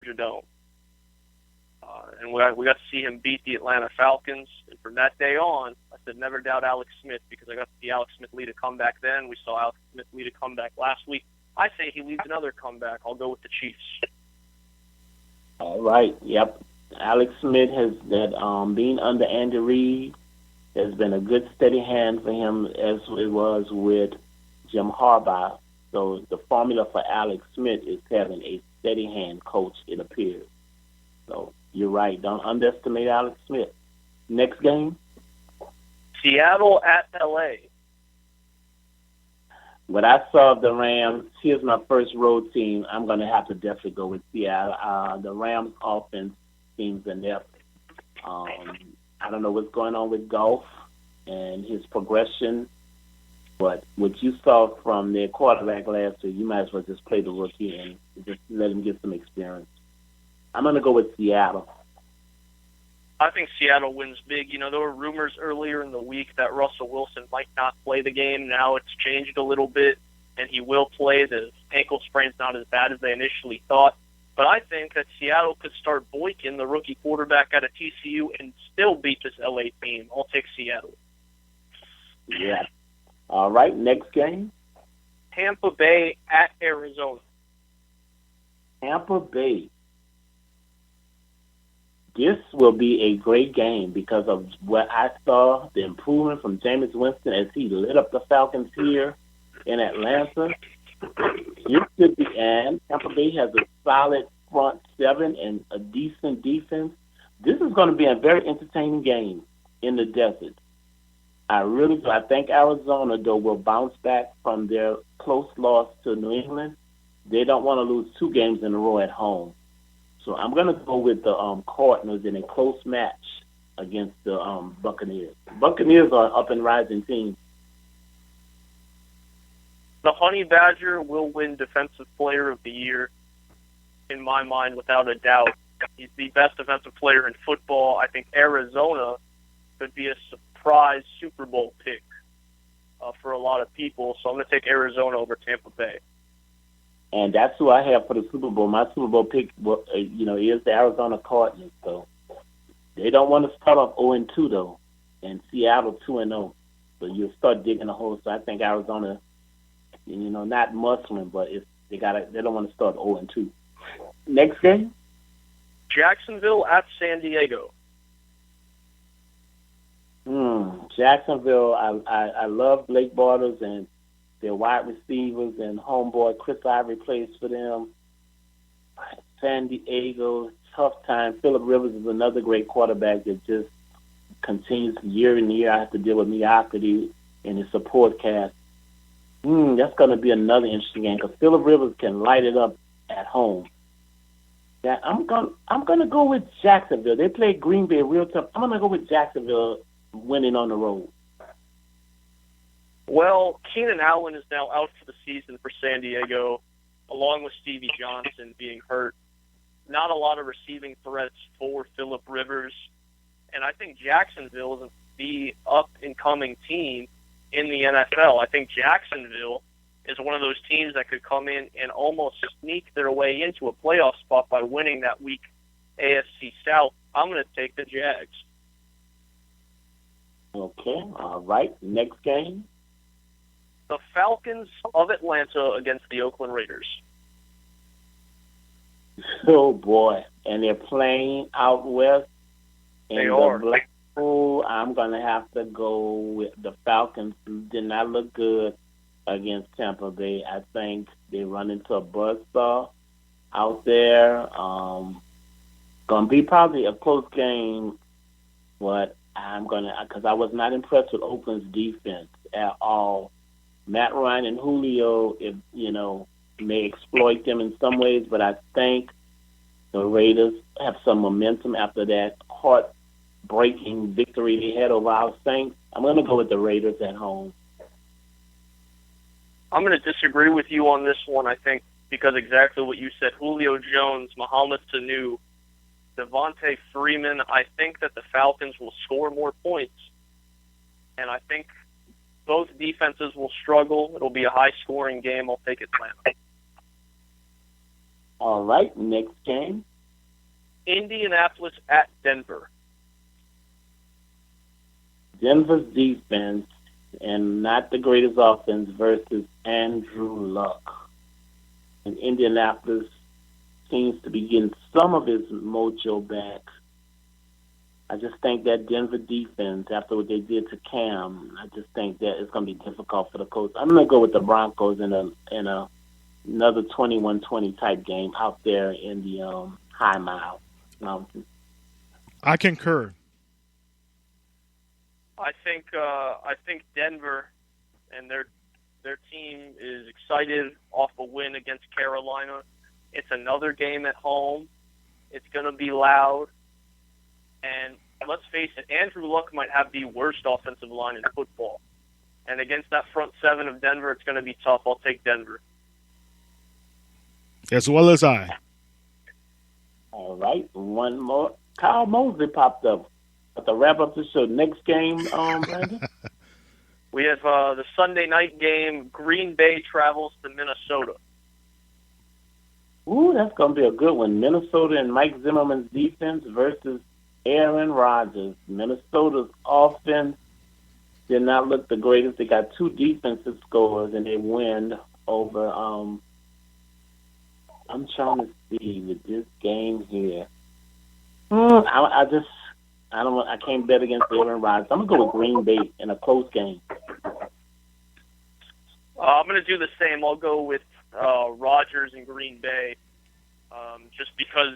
Georgia Dome. And we got to see him beat the Atlanta Falcons. And from that day on, I said never doubt Alex Smith because I got to see Alex Smith lead a comeback then. We saw Alex Smith lead a comeback last week. I say he leads another comeback. I'll go with the Chiefs. All right. Yep. Alex Smith has that being under Andy Reid has been a good steady hand for him as it was with Jim Harbaugh. So the formula for Alex Smith is having a steady hand coach, it appears. So you're right. Don't underestimate Alex Smith. Next game? Seattle at L.A. What I saw of the Rams, here's my first road team. I'm going to have to definitely go with Seattle. The Rams offense seems inept. I don't know what's going on with Goff and his progression, but what you saw from their quarterback last year, you might as well just play the rookie and just let him get some experience. I'm going to go with Seattle. I think Seattle wins big. You know, there were rumors earlier in the week that Russell Wilson might not play the game. Now it's changed a little bit, and he will play. The ankle sprain's not as bad as they initially thought. But I think that Seattle could start Boykin, the rookie quarterback out of TCU, and still beat this LA team. I'll take Seattle. Yeah. All right, next game. Tampa Bay at Arizona. Tampa Bay. This will be a great game because of what I saw, the improvement from Jameis Winston as he lit up the Falcons here in Atlanta. And Tampa Bay has a solid front seven and a decent defense. This is going to be a very entertaining game in the desert. I think Arizona, though, will bounce back from their close loss to New England. They don't want to lose 2 games in a row at home. So I'm going to go with the Cardinals in a close match against the Buccaneers. Buccaneers are an up-and-rising team. The Honey Badger will win Defensive Player of the Year, in my mind, without a doubt. He's the best defensive player in football. I think Arizona could be a surprise Super Bowl pick for a lot of people. So I'm going to take Arizona over Tampa Bay. And that's who I have for the Super Bowl. My Super Bowl pick, is the Arizona Cardinals. So they don't want to start off 0-2 though, and Seattle 2-0. So you'll start digging a hole. So I think Arizona, not muscling, but they don't want to start 0-2. Next game. Jacksonville at San Diego. Jacksonville. I love Blake Bortles and their wide receivers, and homeboy Chris Ivory plays for them. San Diego, tough time. Phillip Rivers is another great quarterback that just continues year in year. I have to deal with mediocrity in his support cast. That's going to be another interesting game because Phillip Rivers can light it up at home. Yeah, I'm going to go with Jacksonville. They play Green Bay real tough. I'm going to go with Jacksonville winning on the road. Well, Keenan Allen is now out for the season for San Diego, along with Stevie Johnson being hurt. Not a lot of receiving threats for Phillip Rivers. And I think Jacksonville is the up-and-coming team in the NFL. I think Jacksonville is one of those teams that could come in and almost sneak their way into a playoff spot by winning that week AFC South. I'm going to take the Jags. Okay, all right. Next game. The Falcons of Atlanta against the Oakland Raiders. Oh, boy. And they're playing out west. They are. I'm going to have to go with the Falcons. Did not look good against Tampa Bay. I think they run into a buzzsaw out there. Going to be probably a close game, but because I was not impressed with Oakland's defense at all. Matt Ryan and Julio, may exploit them in some ways, but I think the Raiders have some momentum after that heartbreaking victory they had over our Saints. I'm going to go with the Raiders at home. I'm going to disagree with you on this one, I think, because exactly what you said. Julio Jones, Mohamed Sanu, Devontae Freeman, I think that the Falcons will score more points. And I think both defenses will struggle. It'll be a high-scoring game. I'll take Atlanta. All right, next game. Indianapolis at Denver. Denver's defense and not the greatest offense versus Andrew Luck. And Indianapolis seems to be getting some of his mojo back. I just think that Denver defense, after what they did to Cam, I just think that it's going to be difficult for the Colts. I'm going to go with the Broncos in another 21-20 type game out there in the High Mile Mountain. I concur. I think Denver and their team is excited off a win against Carolina. It's another game at home. It's going to be loud. And let's face it, Andrew Luck might have the worst offensive line in football. And against that front seven of Denver, it's going to be tough. I'll take Denver. As well as I. All right, one more. Kyle Mosley popped up. To wrap up the show, next game, Brandon? We have the Sunday night game. Green Bay travels to Minnesota. Ooh, that's going to be a good one. Minnesota and Mike Zimmerman's defense versus Aaron Rodgers. Minnesota's offense did not look the greatest. They got two defensive scores, and they win over I'm trying to see with this game here. I can't bet against Aaron Rodgers. I'm going to go with Green Bay in a close game. I'm going to do the same. I'll go with Rodgers and Green Bay just because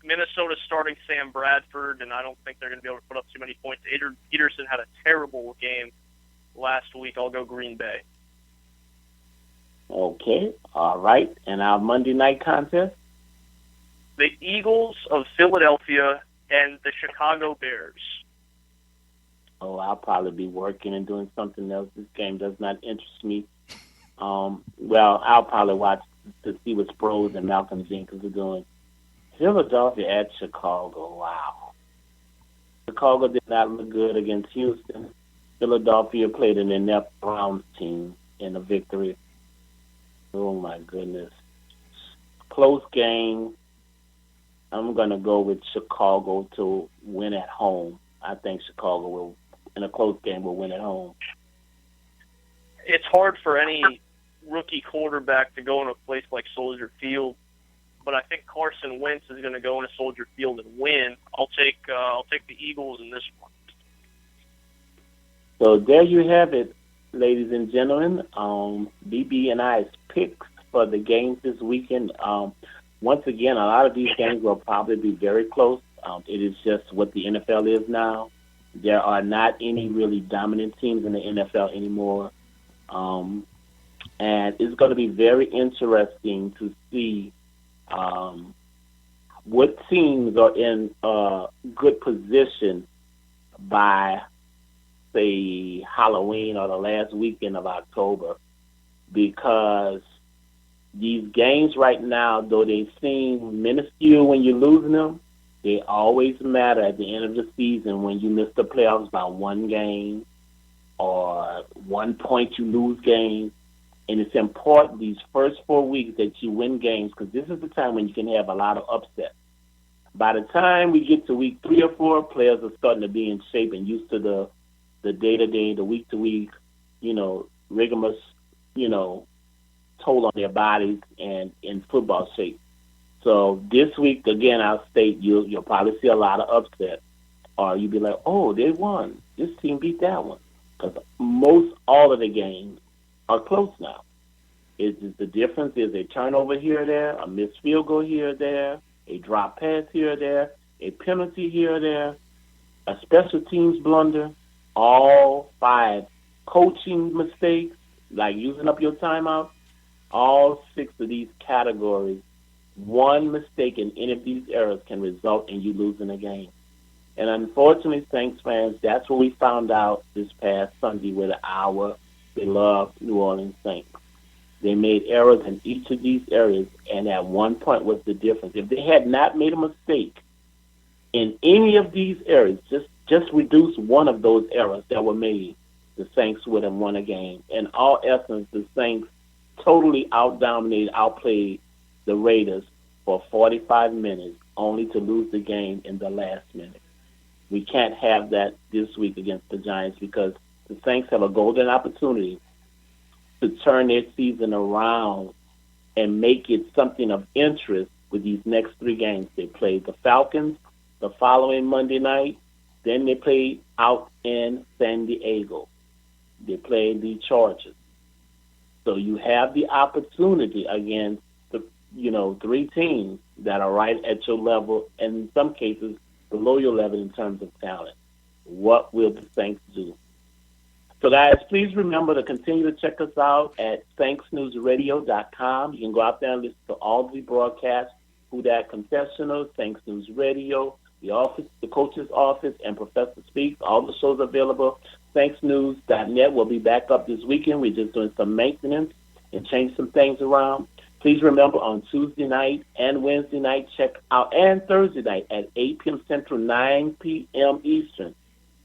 Minnesota's starting Sam Bradford, and I don't think they're going to be able to put up too many points. Adrian Peterson had a terrible game last week. I'll go Green Bay. Okay. All right. And our Monday night contest? The Eagles of Philadelphia and the Chicago Bears. Oh, I'll probably be working and doing something else. This game does not interest me. I'll probably watch to see what Sproles and Malcolm Jenkins are doing. Philadelphia at Chicago. Wow. Chicago did not look good against Houston. Philadelphia played an inept Browns team in a victory. Oh, my goodness. Close game. I'm going to go with Chicago to win at home. I think Chicago will, in a close game, will win at home. It's hard for any rookie quarterback to go in a place like Soldier Field, but I think Carson Wentz is going to go into Soldier Field and win. I'll take the Eagles in this one. So there you have it, ladies and gentlemen. BB and I's picks for the games this weekend. Once again, a lot of these games will probably be very close. It is just what the NFL is now. There are not any really dominant teams in the NFL anymore. And it's going to be very interesting to see what teams are in a good position by, say, Halloween or the last weekend of October, because these games right now, though they seem minuscule when you're losing them, they always matter at the end of the season when you miss the playoffs by one game or 1 point you lose games. And it's important these first 4 weeks that you win games, because this is the time when you can have a lot of upsets. By the time we get to week 3 or 4, players are starting to be in shape and used to the day-to-day, the week-to-week, rigorous, toll on their bodies and in football shape. So this week, again, I'll state you'll probably see a lot of upset, or you'll be like, oh, they won. This team beat that one. Because all of the games are close now. The difference is a turnover here or there, a missed field goal here or there, a drop pass here or there, a penalty here or there, a special teams blunder, all 5 coaching mistakes, like using up your timeout. All 6 of these categories, one mistake in any of these errors can result in you losing a game. And unfortunately, Saints fans, that's what we found out this past Sunday with our beloved New Orleans Saints. They made errors in each of these areas, and at one point was the difference. If they had not made a mistake in any of these areas, just reduce one of those errors that were made, the Saints would have won a game. In all essence, the Saints totally outdominated, outplayed the Raiders for 45 minutes only to lose the game in the last minute. We can't have that this week against the Giants because the Saints have a golden opportunity to turn their season around and make it something of interest with these next 3 games. They play the Falcons the following Monday night. Then they play out in San Diego. They play the Chargers. So you have the opportunity against the 3 teams that are right at your level, and in some cases below your level in terms of talent. What will the Saints do? So, guys, please remember to continue to check us out at SaintsNewsRadio.com. You can go out there and listen to all the broadcasts, Who Dat Confessional, Saints News Radio, The Office, The Coach's Office, and Professor Speaks. All the shows are available. SaintsNews.net will be back up this weekend. We're just doing some maintenance and change some things around. Please remember on Tuesday night and Wednesday night, check out, and Thursday night at 8 p.m. Central, 9 p.m. Eastern.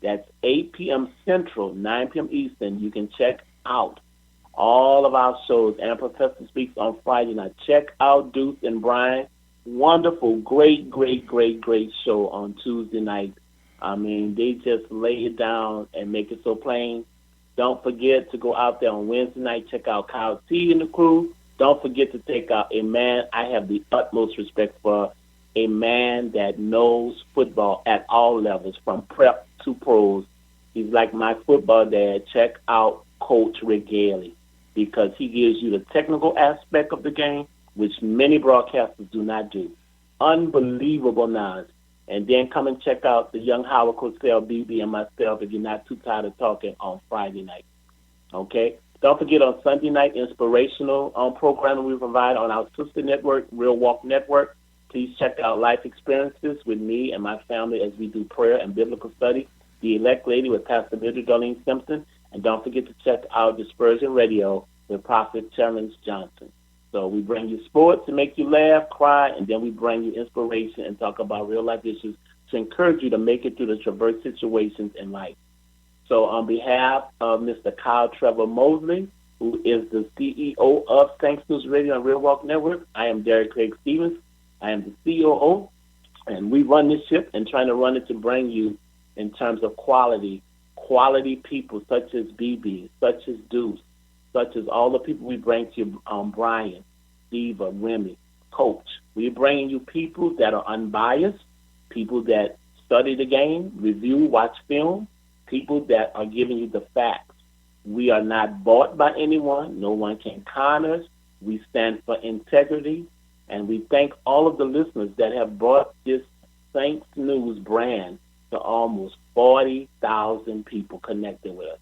That's 8 p.m. Central, 9 p.m. Eastern. You can check out all of our shows. And Professor Speaks on Friday night. Check out Deuce and Brian. Wonderful, great show on Tuesday night. I mean, they just lay it down and make it so plain. Don't forget to go out there on Wednesday night. Check out Kyle T and the crew. Don't forget to take out a man I have the utmost respect for, a man that knows football at all levels, from prep to pros. He's like my football dad. Check out Coach Rick Gailey, because he gives you the technical aspect of the game, which many broadcasters do not do. Unbelievable knowledge. And then come and check out the young Howard Cosell, BB, and myself if you're not too tired of talking on Friday night. Okay? Don't forget on Sunday night, inspirational programming we provide on our sister network, Real Walk Network. Please check out Life Experiences with me and my family as we do prayer and biblical study. The Elect Lady with Pastor Mildred Darlene Simpson. And don't forget to check out Dispersion Radio with Prophet Terrence Johnson. So we bring you sports to make you laugh, cry, and then we bring you inspiration and talk about real-life issues to encourage you to make it through the traverse situations in life. So on behalf of Mr. Kyle Trevor Mosley, who is the CEO of Saints News Radio and Real Walk Network, I am Derek Craig Stevens. I am the COO, and we run this ship and trying to run it to bring you, in terms of quality people such as BB, such as Deuce, such as all the people we bring to you, Brian, Diva, Remy, Coach. We're bringing you people that are unbiased, people that study the game, review, watch film, people that are giving you the facts. We are not bought by anyone. No one can con us. We stand for integrity. And we thank all of the listeners that have brought this Saints News brand to almost 40,000 people connected with us.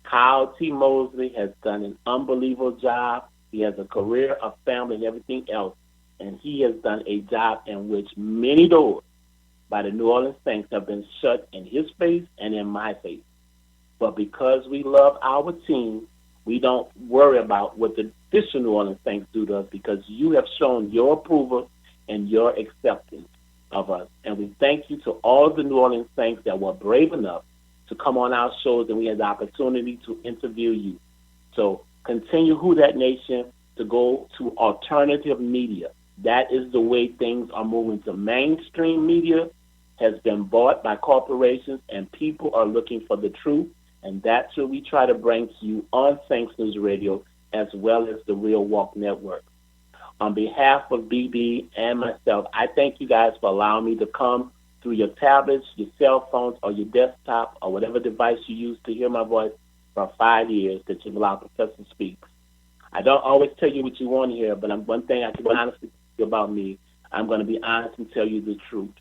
Kyle T. Mosley has done an unbelievable job. He has a career, a family, and everything else. And he has done a job in which many doors by the New Orleans Saints have been shut in his face and in my face. But because we love our team, we don't worry about what the official New Orleans Saints do to us, because you have shown your approval and your acceptance of us. And we thank you to all of the New Orleans Saints that were brave enough to come on our shows, and we had the opportunity to interview you. So continue, Who Dat Nation, to go to alternative media. That is the way things are moving. To mainstream media has been bought by corporations, and people are looking for the truth. And that's what we try to bring to you on Saints News Radio, as well as the Real Walk Network. On behalf of BB and myself, I thank you guys for allowing me to come through your tablets, your cell phones, or your desktop, or whatever device you use to hear my voice for 5 years that you've allowed Professor Speaks. I don't always tell you what you want to hear, but one thing I can honestly tell you about me, I'm going to be honest and tell you the truth.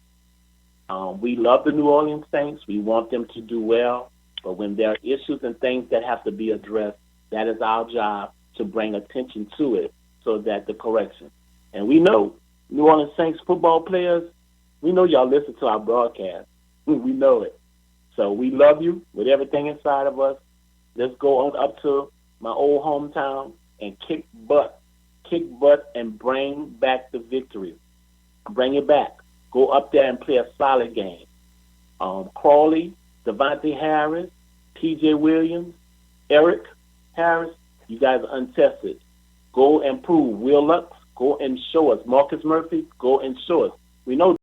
We love the New Orleans Saints. We want them to do well. But when there are issues and things that have to be addressed, that is our job to bring attention to it, so that the correction. And we know, New Orleans Saints football players, we know y'all listen to our broadcast. We know it. So we love you with everything inside of us. Let's go on up to my old hometown and kick butt and bring back the victory. Bring it back. Go up there and play a solid game. Crawley, Devontae Harris, T.J. Williams, Eric Harris, you guys are untested. Go and prove. Will Lux, go and show us. Marcus Murphy, go and show us We know